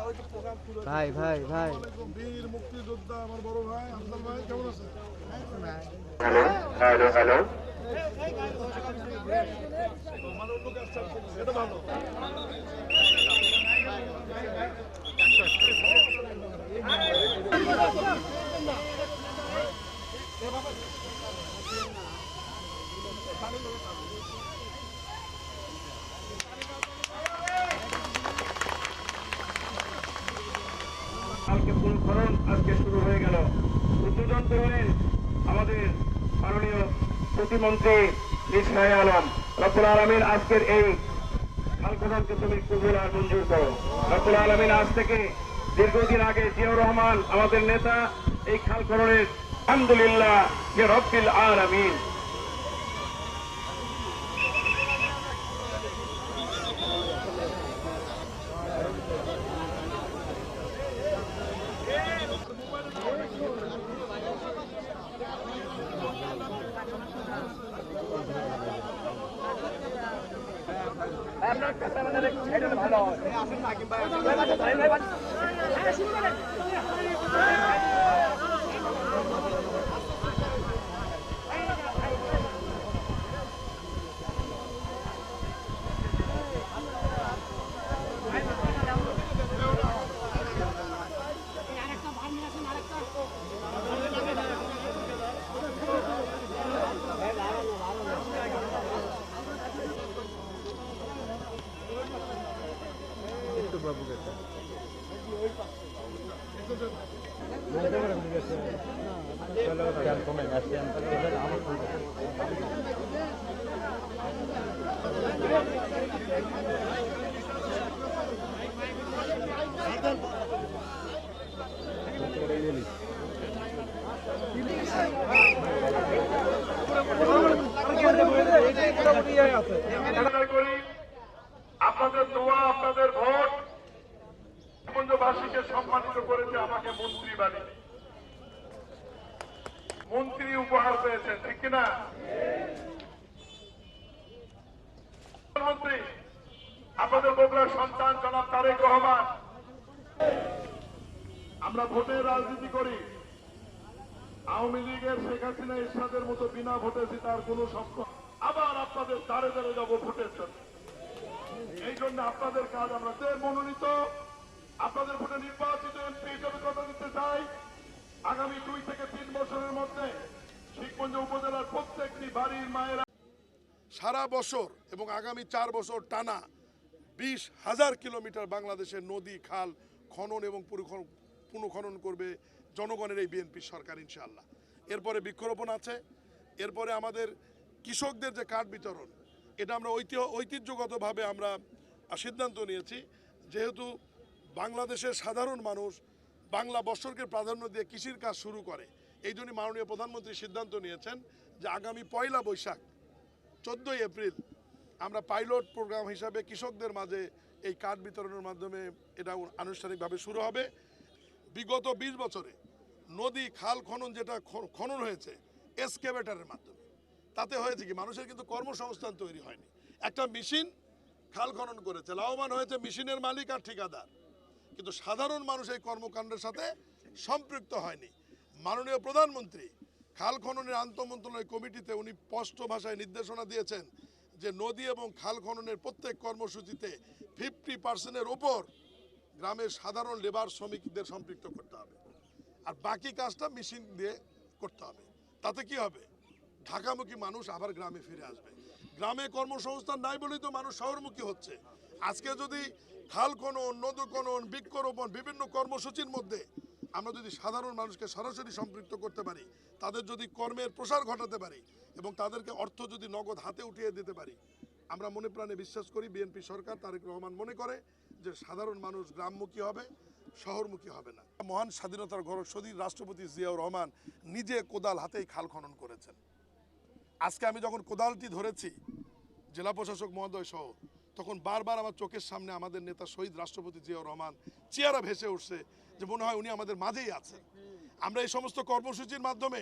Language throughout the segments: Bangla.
ভাই ভাই ভাই বীর মুক্তিযোদ্ধা আমার বড় ভাই আফজাল ভাই কেমন আছেন? হ্যালো হ্যালো হ্যালো মানে অন্য কাজ এটা ভালো। কালকে পুনঃখনন আজকে শুরু হয়ে গেল। উদ্বোধন করলেন আমাদের মাননীয় প্রতিমন্ত্রী ইসমাইল আলম। রব্বুল আলামিন আজকের এই খাল খননকে তুমি কবুল আর মঞ্জুর করো। রব্বুল আলামিন আজ থেকে দীর্ঘদিন আগে জিয়াউর রহমান আমাদের নেতা এই খাল খননের আলহামদুলিল্লাহ যে রব্বিল আলামিন আপনার কাছে আমাদের এটা ভালো হয়। বাবু গেছে আপনাদের দোয়া আপনাদের ভোট পঞ্চবাসীকে সম্মানিত করেছে আমাকে মন্ত্রী বানিয়ে মন্ত্রী উপহার পেয়েছেন ঠিক কিনা? প্রধানমন্ত্রী আপনাদের বগুড়ার সন্তান জনাব তারেক রহমান। আমরা ভোটের রাজনীতি করি। আওয়ামী লীগের শেখ হাসিনা এরশাদের মতো বিনা ভোটে জেতার কোন স্বপ্ন আবার আপনাদের দাঁড়ে দাঁড়ে যাবো ভোটের জন্য। এই জন্য আপনাদের কাজ আমরা মনোনীত আপনাদের ভোটে নির্বাচিত এমপি হিসেবে কথা দিতে চাই। আগামী 2 থেকে 3 বছরের মধ্যে শিখগঞ্জ উপজেলার প্রত্যেকটি বাড়ির মায়েরা সারা বছর এবং আগামী 4 বছর টানা 20,000 কিলোমিটার বাংলাদেশের নদী খাল খনন এবং পুনঃখনন করবে জনগণের এই বিএনপি সরকার ইনশাআল্লাহ। এরপরে বৃক্ষরোপণ আছে, এরপরে আমাদের কৃষকদের যে কার্ড বিতরণ এটা আমরা ঐতিহ্যগতভাবে আমরা সিদ্ধান্ত নিয়েছি। যেহেতু বাংলাদেশের সাধারণ মানুষ বাংলা বৎসরকে প্রাধান্য দিয়ে কৃষির কাজ শুরু করে, এই জন্য মাননীয় প্রধানমন্ত্রী সিদ্ধান্ত নিয়েছেন যে আগামী 1 বৈশাখ 14 এপ্রিল আমরা পাইলট প্রোগ্রাম হিসাবে কৃষকদের মাঝে এই কার্ড বিতরণের মাধ্যমে এটা আনুষ্ঠানিকভাবে শুরু হবে। বিগত 20 বছরে নদী খাল খনন যেটা খনন হয়েছে এক্সকেভেটরের মাধ্যমে, তাতে হয়েছে কি মানুষের কিন্তু কর্মসংস্থান তৈরি হয়নি। একটা মেশিন খাল খনন করেছে, লাভবান হয়েছে মেশিনের মালিক আর ঠিকাদার, কিন্তু সাধারণ মানুষ এই কর্মকাণ্ডের সাথে সম্পৃক্ত হয়নি। মাননীয় প্রধানমন্ত্রী খাল খননের আন্তঃমন্ত্রণালয় কমিটিতে উনি স্পষ্ট ভাষায় নির্দেশনা দিয়েছেন যে নদী এবং খাল খননের প্রত্যেক কর্মসূচিতে 50% উপর গ্রামের সাধারণ লেবার শ্রমিকদের সম্পৃক্ত করতে হবে, আর বাকি কাজটা মেশিন দিয়ে করতে হবে। তাতে কি হবে? ঢাকামুখী মানুষ আবার গ্রামে ফিরে আসবে। গ্রামে কর্মসংস্থান নাই বলেই তো মানুষ শহরমুখী হচ্ছে। আজকে যদি খাল খনন, নদী খনন, বৃক্ষরোপণ বিভিন্ন কর্মসূচির মধ্যে আমরা যদি সাধারণ মানুষকে সরাসরি সম্পৃক্ত করতে পারি, তাদের যদি কর্মের প্রসার ঘটাতে পারি এবং তাদেরকে অর্থ যদি নগদ হাতে উঠিয়ে দিতে পারি, আমরা মনে প্রাণে বিশ্বাস করি বিএনপি সরকার তারেক রহমান মনে করে যে সাধারণ মানুষ গ্রামমুখী হবে, শহরমুখী হবে না। মহান স্বাধীনতার ঘোষক শহীদ রাষ্ট্রপতি জিয়াউর রহমান নিজে কোদাল হাতেই খাল খনন করেছেন। আজকে আমি যখন কোদালটি ধরেছি জেলা প্রশাসক মহোদয় সহ, তখন বারবার আমার চোখের সামনে আমাদের নেতা শহীদ রাষ্ট্রপতি জিয়াউর রহমান চেহারা ভেসে উঠছে, যে মনে হয় উনি আমাদের মাঝেই আছেন। আমরা এই সমস্ত কর্মসূচির মাধ্যমে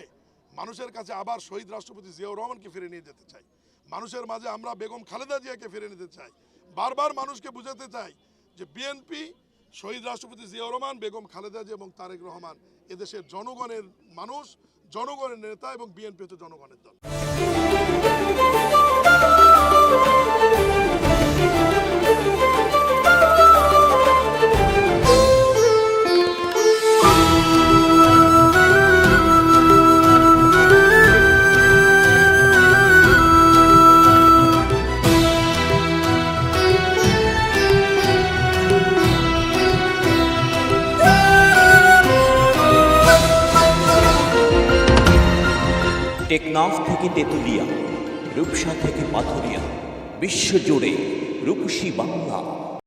মানুষের কাছে আবার শহীদ রাষ্ট্রপতি জিয়াউর রহমানকে ফিরে নিয়ে যেতে চাই। মানুষের মাঝে আমরা বেগম খালেদা জিয়াকে ফিরে নিতে চাই। বারবার মানুষকে বুঝাতে চাই যে বিএনপি শহীদ রাষ্ট্রপতি জিয়াউর রহমান, বেগম খালেদা জিয়া এবং তারেক রহমান এদেশের জনগণের মানুষ, জনগণের নেতা এবং বিএনপি হচ্ছে জনগণের দল। টেকনাফ থেকে তেতুলিয়া, রূপসা থেকে পাথুরিয়া, বিশ্বজুড়ে রূপসী বাংলা।